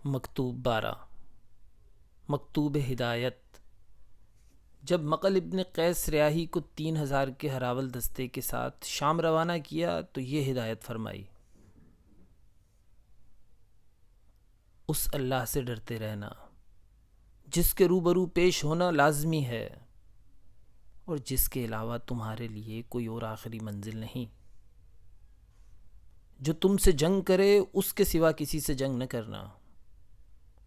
مکتوب 12 مکتوب ہدایت۔ جب مقل ابن قیس ریاحی کو 3000 کے ہراول دستے کے ساتھ شام روانہ کیا تو یہ ہدایت فرمائی: اس اللہ سے ڈرتے رہنا جس کے روبرو پیش ہونا لازمی ہے اور جس کے علاوہ تمہارے لیے کوئی اور آخری منزل نہیں۔ جو تم سے جنگ کرے اس کے سوا کسی سے جنگ نہ کرنا،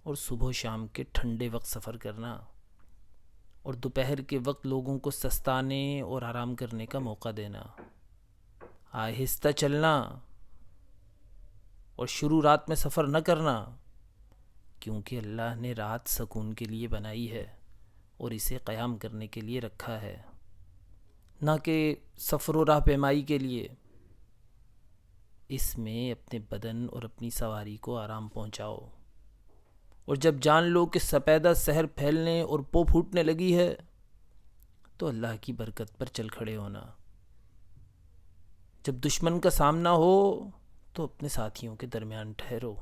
اور صبح و شام کے ٹھنڈے وقت سفر کرنا، اور دوپہر کے وقت لوگوں کو سستانے اور آرام کرنے کا موقع دینا۔ آہستہ چلنا اور شروع رات میں سفر نہ کرنا، کیونکہ اللہ نے رات سکون کے لیے بنائی ہے اور اسے قیام کرنے کے لیے رکھا ہے، نہ کہ سفر و راہ پیمائی کے لیے۔ اس میں اپنے بدن اور اپنی سواری کو آرام پہنچاؤ، اور جب جان لو کہ سپیدہ سحر پھیلنے اور پو پھوٹنے لگی ہے تو اللہ کی برکت پر چل کھڑے ہونا۔ جب دشمن کا سامنا ہو تو اپنے ساتھیوں کے درمیان ٹھہرو،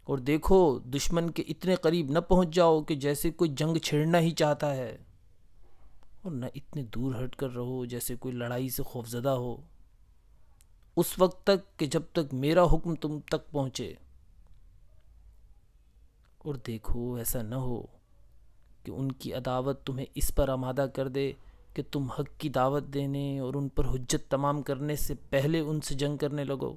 اور دیکھو دشمن کے اتنے قریب نہ پہنچ جاؤ کہ جیسے کوئی جنگ چھڑنا ہی چاہتا ہے، اور نہ اتنے دور ہٹ کر رہو جیسے کوئی لڑائی سے خوفزدہ ہو، اس وقت تک کہ جب تک میرا حکم تم تک پہنچے۔ اور دیکھو ایسا نہ ہو کہ ان کی عداوت تمہیں اس پر آمادہ کر دے کہ تم حق کی دعوت دینے اور ان پر حجت تمام کرنے سے پہلے ان سے جنگ کرنے لگو۔